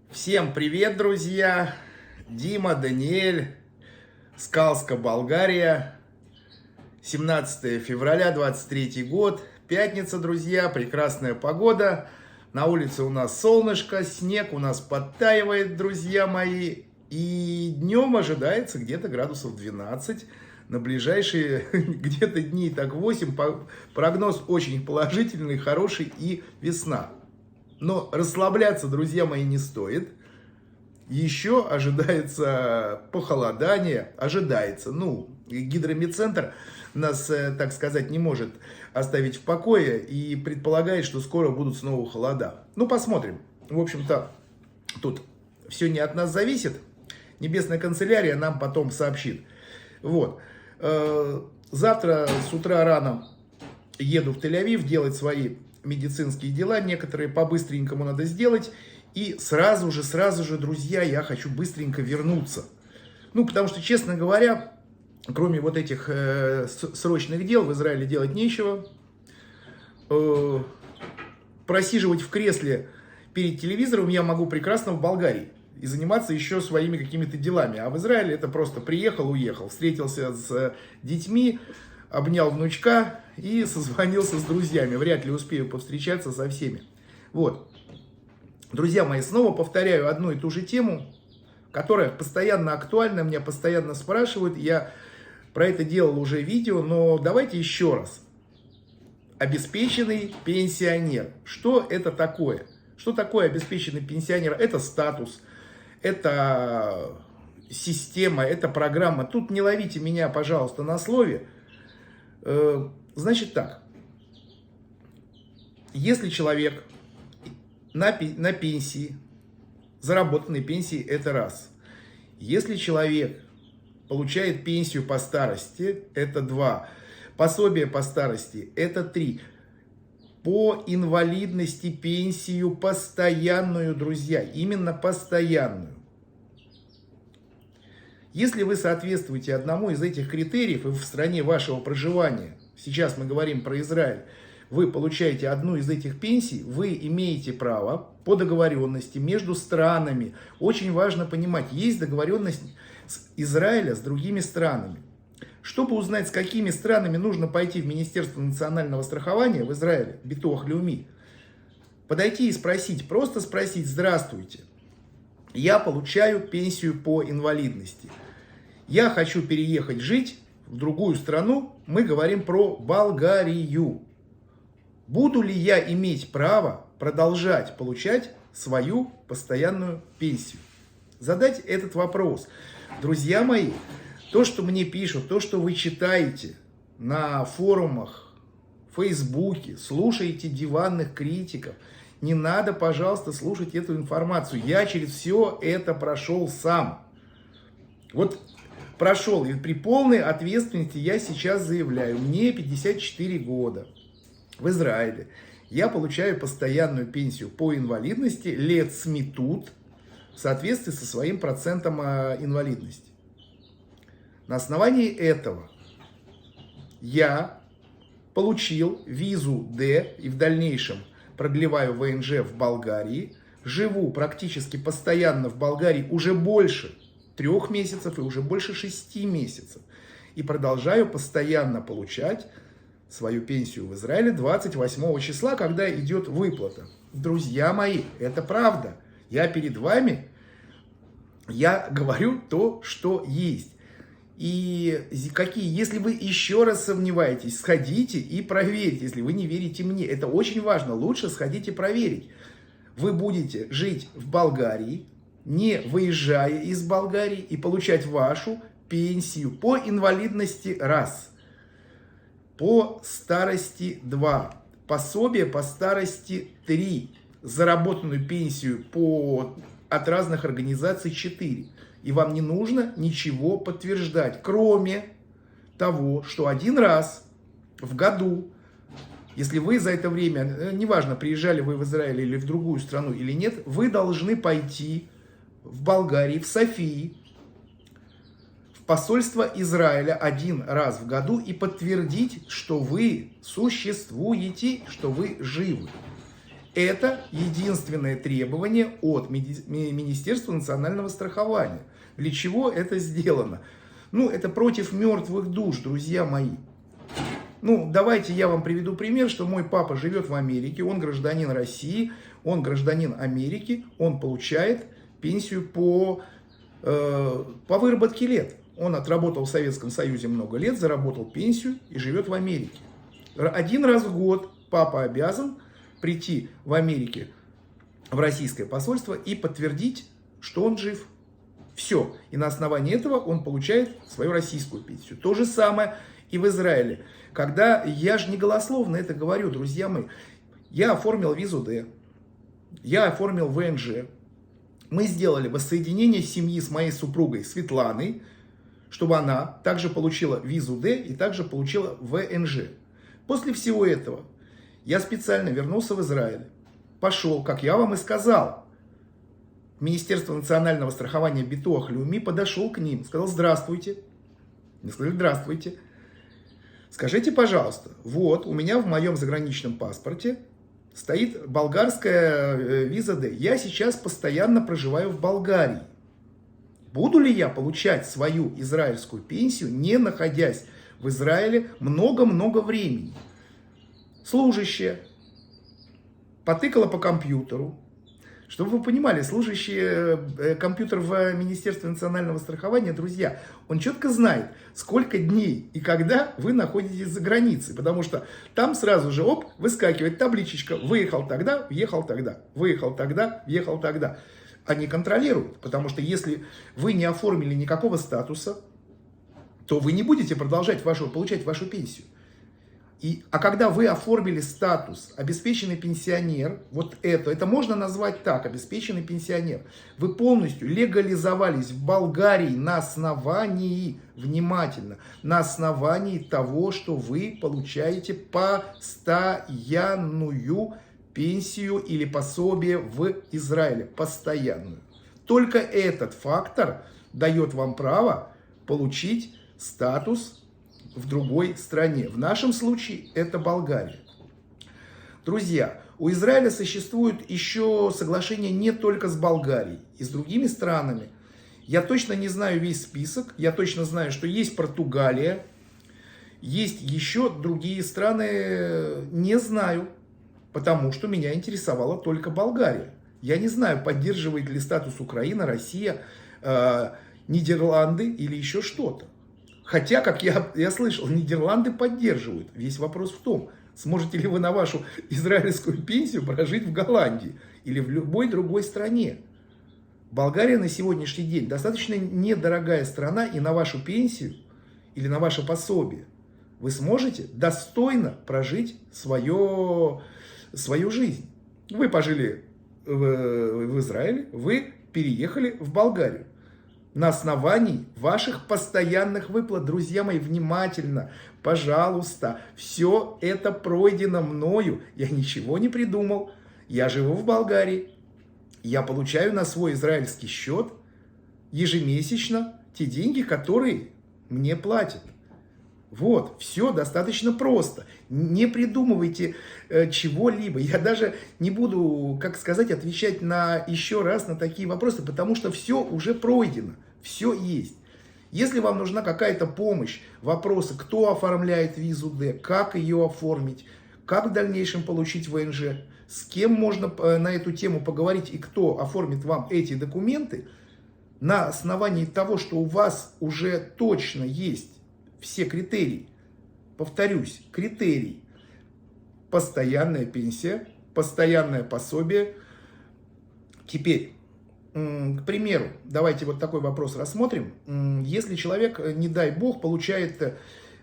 Всем привет, друзья! Дима, Даниэль, Скалска, Болгария. 17 февраля, 23 год. Пятница, друзья, прекрасная погода. На улице у нас солнышко, снег у нас подтаивает, друзья мои. И днем ожидается где-то градусов 12. На ближайшие где-то дней так 8. Прогноз очень положительный, хороший и весна. Но расслабляться, друзья мои, не стоит. Еще ожидается похолодание. Гидрометцентр нас, так сказать, не может оставить в покое и предполагает, что скоро будут снова холода. Посмотрим. В общем-то, тут все не от нас зависит. Небесная канцелярия нам потом сообщит. Вот. Завтра с утра рано еду в Тель-Авив делать свои медицинские дела, некоторые по-быстренькому надо сделать, и сразу же, друзья, я хочу быстренько вернуться. Потому что, честно говоря, кроме вот этих срочных дел в Израиле делать нечего. Просиживать в кресле перед телевизором я могу прекрасно в Болгарии и заниматься еще своими какими-то делами. А в Израиле это просто приехал, уехал, встретился с детьми, обнял внучка и созвонился с друзьями. Вряд ли успею повстречаться со всеми. Вот. Друзья мои, снова повторяю одну и ту же тему, которая постоянно актуальна, меня постоянно спрашивают. Я про это делал уже видео, но давайте еще раз. Обеспеченный пенсионер. Что это такое? Что такое обеспеченный пенсионер? Это статус, это система, это программа. Тут не ловите меня, пожалуйста, на слове. Значит так, если человек на пенсии, заработанной пенсии, это раз. Если человек получает пенсию по старости, это два. Пособие по старости, это три. По инвалидности пенсию постоянную, друзья, именно постоянную. Если вы соответствуете одному из этих критериев и в стране вашего проживания, сейчас мы говорим про Израиль, вы получаете одну из этих пенсий, вы имеете право по договоренности между странами. Очень важно понимать, есть договоренность Израиля с другими странами. Чтобы узнать, с какими странами нужно пойти в Министерство национального страхования в Израиле, Битуах Леуми, подойти и спросить, просто спросить: здравствуйте, я получаю пенсию по инвалидности. Я хочу переехать жить в другую страну, мы говорим про Болгарию. Буду ли я иметь право продолжать получать свою постоянную пенсию? Задать этот вопрос. Друзья мои, то, что мне пишут, то, что вы читаете на форумах, в Фейсбуке, слушаете диванных критиков, не надо, пожалуйста, слушать эту информацию. Я через все это прошел сам. Вот прошел, и при полной ответственности я сейчас заявляю, мне 54 года в Израиле. Я получаю постоянную пенсию по инвалидности, лецмитут, в соответствии со своим процентом инвалидности. На основании этого я получил визу D и в дальнейшем продлеваю ВНЖ в Болгарии. Живу практически постоянно в Болгарии уже больше 3 месяцев и уже больше 6 месяцев. И продолжаю постоянно получать свою пенсию в Израиле 28 числа, когда идет выплата. Друзья мои, это правда. Я перед вами, я говорю то, что есть. И если вы еще раз сомневаетесь, сходите и проверьте, если вы не верите мне. Это очень важно. Лучше сходите проверить. Вы будете жить в Болгарии, не выезжая из Болгарии, и получать вашу пенсию по инвалидности раз, по старости 2, пособие по старости 3, заработанную пенсию от разных организаций 4. И вам не нужно ничего подтверждать, кроме того, что один раз в году, если вы за это время, неважно, приезжали вы в Израиль или в другую страну или нет, вы должны пойти в Болгарии, в Софии, в посольство Израиля один раз в году и подтвердить, что вы существуете, что вы живы. Это единственное требование от Министерства национального страхования. Для чего это сделано? Ну, это против мертвых душ, друзья мои. Ну, давайте я вам приведу пример, что мой папа живет в Америке, он гражданин России, он гражданин Америки, он получает пенсию по выработке лет. Он отработал в Советском Союзе много лет, заработал пенсию и живет в Америке. Один раз в год папа обязан прийти в Америке, в российское посольство и подтвердить, что он жив. Все. И на основании этого он получает свою российскую пенсию. То же самое и в Израиле. Когда я же не голословно это говорю, друзья мои, я оформил визу D, я оформил ВНЖ, мы сделали воссоединение семьи с моей супругой Светланой, чтобы она также получила визу D и также получила ВНЖ. После всего этого я специально вернулся в Израиль, пошел, как я вам и сказал, Министерство национального страхования Битуах Леуми, подошел к ним, сказал: здравствуйте. Мне сказали: здравствуйте. Скажите, пожалуйста, вот у меня в моем заграничном паспорте стоит болгарская виза D. Я сейчас постоянно проживаю в Болгарии. Буду ли я получать свою израильскую пенсию, не находясь в Израиле много-много времени? Служащая потыкала по компьютеру. Чтобы вы понимали, служащий компьютер в Министерстве национального страхования, друзья, он четко знает, сколько дней и когда вы находитесь за границей. Потому что там сразу же, выскакивает табличечка: выехал тогда, въехал тогда, выехал тогда, въехал тогда. Они контролируют, потому что если вы не оформили никакого статуса, то вы не будете продолжать получать вашу пенсию. А когда вы оформили статус обеспеченный пенсионер, вот это можно назвать так, обеспеченный пенсионер, вы полностью легализовались в Болгарии на основании, внимательно, на основании того, что вы получаете постоянную пенсию или пособие в Израиле, постоянную. Только этот фактор дает вам право получить статус в другой стране. В нашем случае это Болгария. Друзья, у Израиля существует еще соглашение не только с Болгарией, и с другими странами. Я точно не знаю весь список, я точно знаю, что есть Португалия, есть еще другие страны, не знаю, потому что меня интересовала только Болгария. Я не знаю, поддерживает ли статус Украина, Россия, Нидерланды или еще что-то. Хотя, как я слышал, Нидерланды поддерживают. Весь вопрос в том, сможете ли вы на вашу израильскую пенсию прожить в Голландии или в любой другой стране. Болгария на сегодняшний день достаточно недорогая страна, и на вашу пенсию или на ваше пособие вы сможете достойно прожить свою жизнь. Вы пожили в Израиле, вы переехали в Болгарию. На основании ваших постоянных выплат, друзья мои, внимательно, пожалуйста, все это пройдено мною, я ничего не придумал, я живу в Болгарии, я получаю на свой израильский счет ежемесячно те деньги, которые мне платят. Вот, все достаточно просто. Не придумывайте чего-либо. Я даже не буду, отвечать еще раз на такие вопросы, потому что все уже пройдено, все есть. Если вам нужна какая-то помощь, вопросы, кто оформляет визу D, как ее оформить, как в дальнейшем получить ВНЖ, с кем можно на эту тему поговорить и кто оформит вам эти документы, на основании того, что у вас уже точно есть все критерии. Повторюсь, критерий: постоянная пенсия, постоянное пособие. Теперь, к примеру, давайте вот такой вопрос рассмотрим. Если человек, не дай бог, получает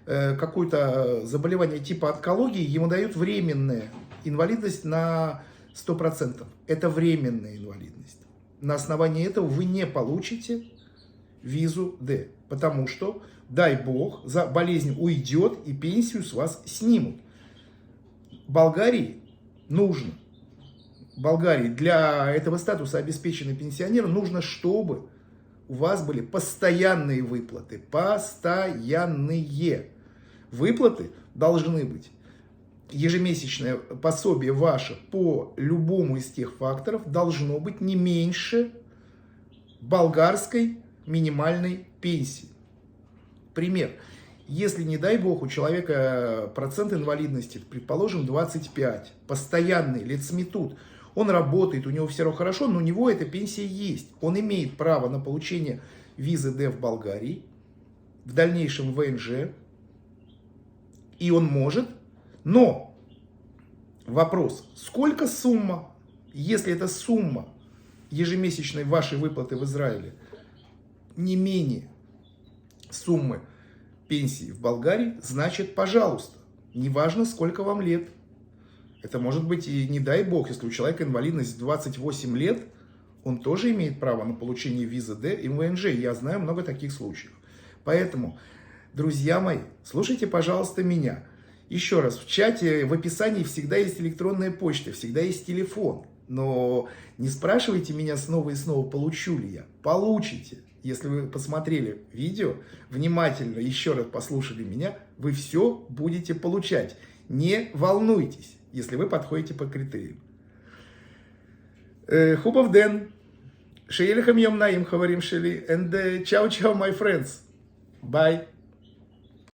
какое-то заболевание типа онкологии, ему дают временная инвалидность на 100%. Это временная инвалидность. На основании этого вы не получите визу D, потому что, дай бог, за болезнь уйдет и пенсию с вас снимут. Болгарии для этого статуса обеспеченный пенсионер нужно, чтобы у вас были постоянные выплаты. Постоянные выплаты должны быть ежемесячное пособие ваше по любому из тех факторов должно быть не меньше болгарской минимальной пенсии. Пример. Если, не дай бог, у человека процент инвалидности, предположим, 25, постоянный, лецметут, он работает, у него все равно хорошо, но у него эта пенсия есть. Он имеет право на получение визы Д в Болгарии, в дальнейшем ВНЖ, и он может, но вопрос, сколько сумма, если эта сумма ежемесячной вашей выплаты в Израиле не менее суммы пенсии в Болгарии, значит, пожалуйста, неважно, сколько вам лет. Это может быть и, не дай бог, если у человека инвалидность 28 лет, он тоже имеет право на получение визы Д и ВНЖ. Я знаю много таких случаев. Поэтому, друзья мои, слушайте, пожалуйста, меня. Еще раз, в чате, в описании всегда есть электронная почта, всегда есть телефон. Но не спрашивайте меня снова и снова, получу ли я. Получите. Если вы посмотрели видео, внимательно еще раз послушали меня, вы все будете получать. Не волнуйтесь, если вы подходите по критериям. Хубов ден. Шеелихам йом наим, говорим шели. And ciao, ciao, my friends. Bye.